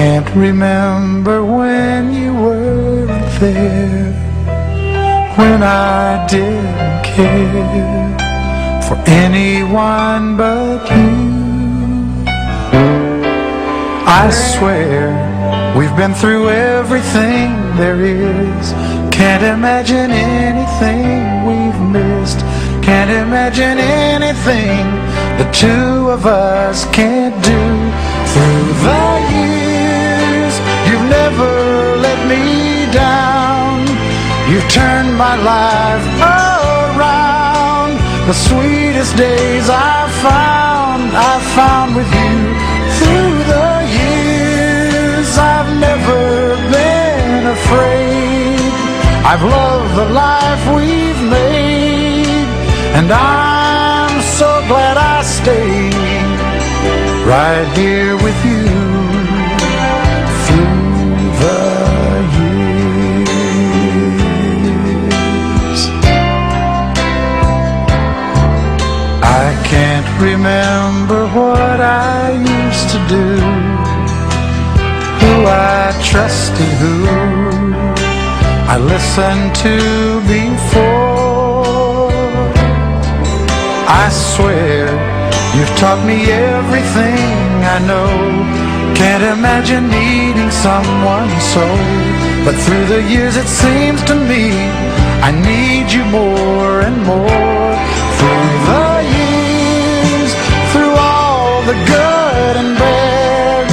can't remember when you weren't there, when I didn't care for anyone but you. I swear we've been through everything there is. Can't imagine anything we've missed. Can't imagine anything the two of us can't do. Through the years, you've never let me down. You've turned my life around. The sweetest days I've found with you. Through the years, I've never been afraid. I've loved the life we've made, and I'm so glad I stayed right here with you through the years. I can't remember what I used to do, who I trusted, who I listened to before. I swear you've taught me everything I know. Can't imagine needing someone so, but through the years it seems to me I need you more and more. Through the years, through all the good and bad,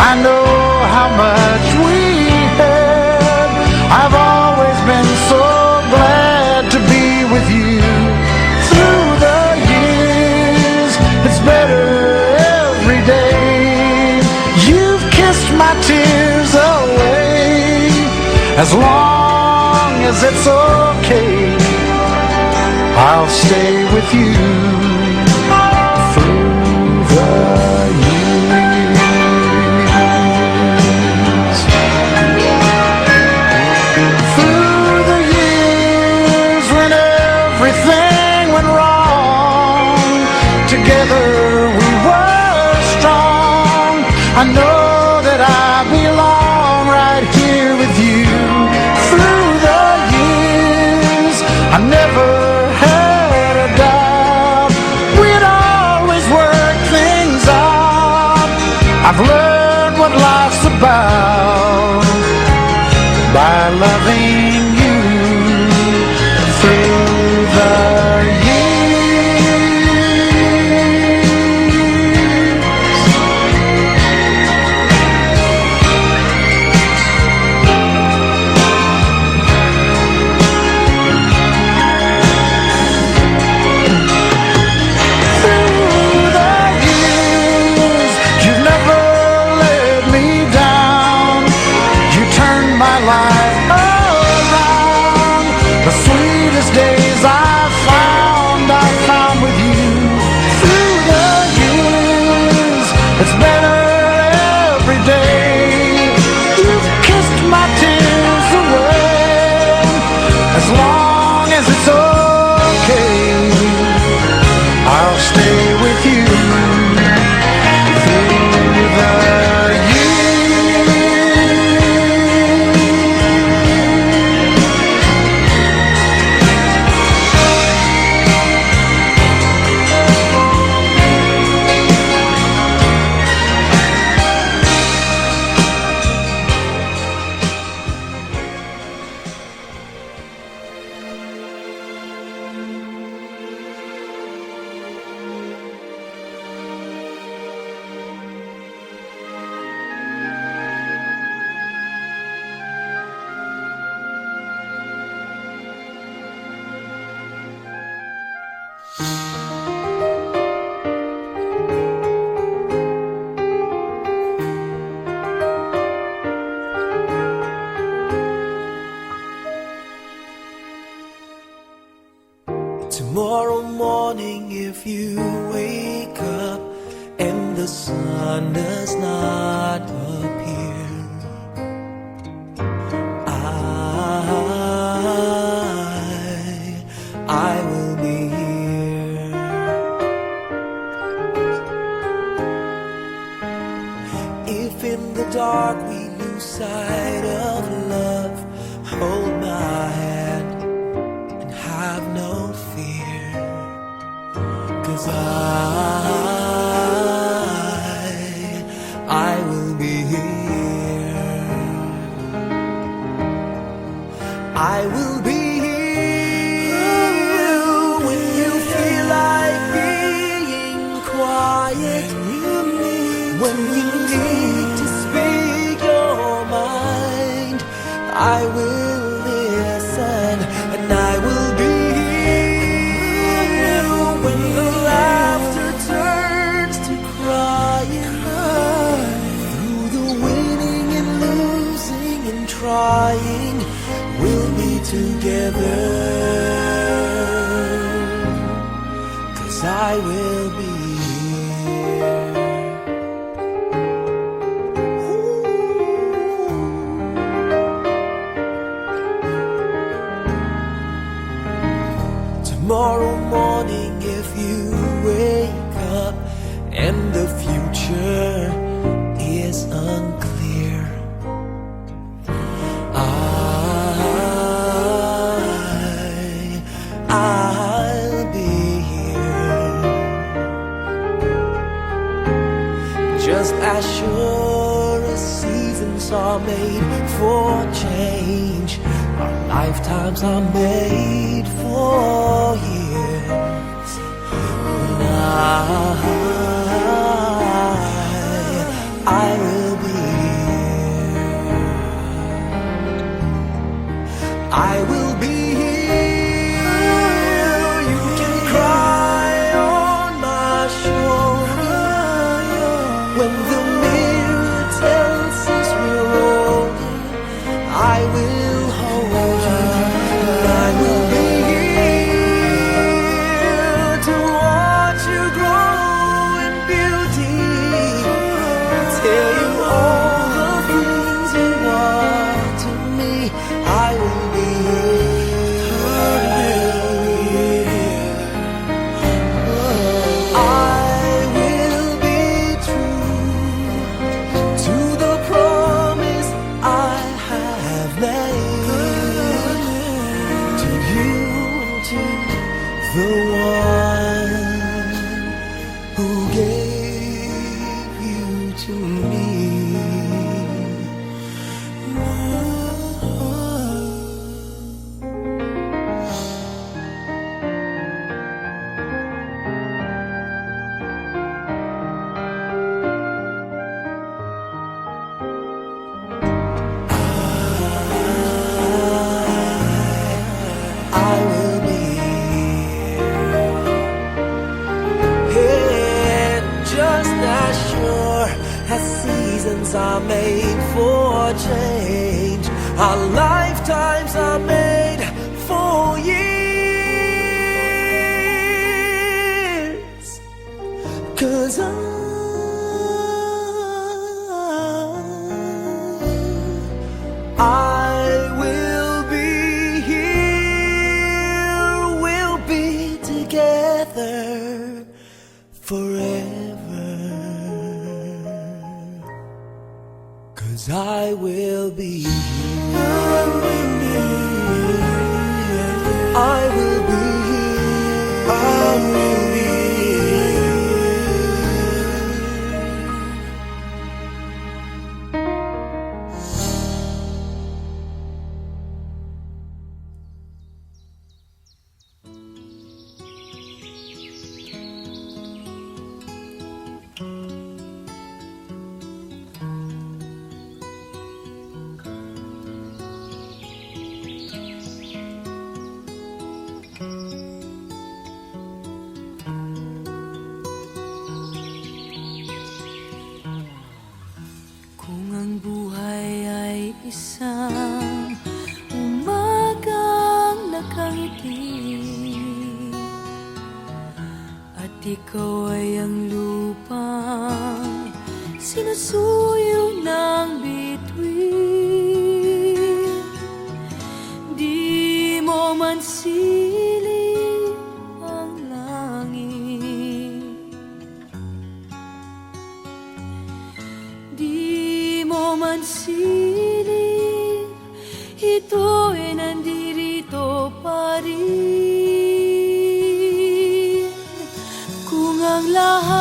I know how much we had. I've always been so glad to be with you. Through the years, it's better every day. You've kissed my tears away. As long as it's okay, I'll stay with you through the years. Through the years when everything went wrong, together we were strong. I know that I belong right here with you. Through the years, I never had a doubt we'd always work things out. I've learned what life's about by loving you through the days I've found with you. Through the years, it's better every day. You've kissed my tears away. As long as it's okay, I'll stay with you through the tomorrow morning, if you wake up and the sun does not appear, I will be here. If in in the dark we lose sight of love. Hold my hand and have no fear, 'cause I will be here. I will be here when you feel like being quiet. When you need to speak your mind, I will listen and I will be here. When the laughter turns to crying, through the winning and losing and trying, we'll be together, 'cause I will be here. Tomorrow morning, if you wake up and the future is unclear, I'll be here. Just as sure as seasons are made for change, our lifetimes are made for years. And I will be here. I will be here. You can cry on my shoulder when the mirror tells us we're older. I will hold you. I will be here to watch you grow in beauty, tell you all the things you are to me. I will be here. I will be true to the promise I have made to you and to the one who gave you to me. I will be here, just as sure as seasons are made for change, our lifetimes are made for years. 'Cause I will be here, we'll be together forever, 'cause I will be here. I will be here. I will be here. Kung ang buhay ay isang umagang nakangiti at ikaw ay ang lupang sinusuyo ng bituin, di mo man siling ang langit, di man silip, ito'y nandirito pa rin. Kung ang lahat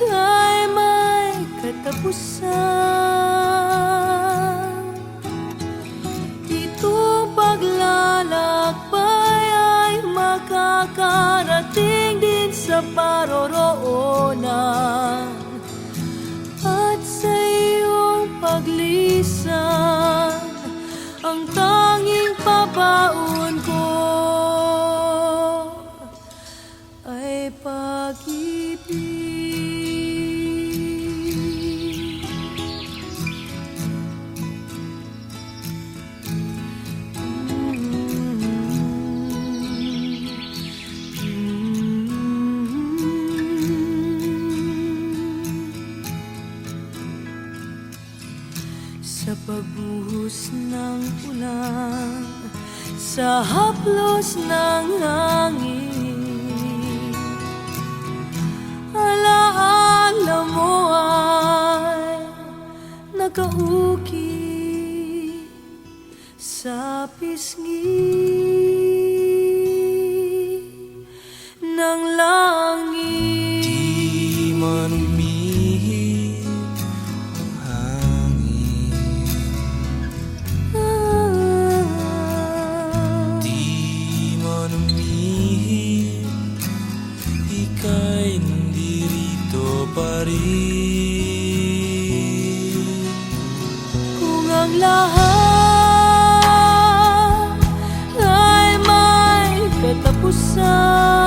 ay may katapusan, itong paglalakbay ay makakarating din sa paroroonan. At sa iyong paglisan, ang tanging pabaon ko ay pag-ibig. Sa pagbuhos ng ulan, sa haplos ng hangin, alaala mo ay nakaukit sa pisngi ng langit. Di man umihip ang hangin, di man umihip, ika'y nandirito pa rin. Kung ang lahat ay may katapusan,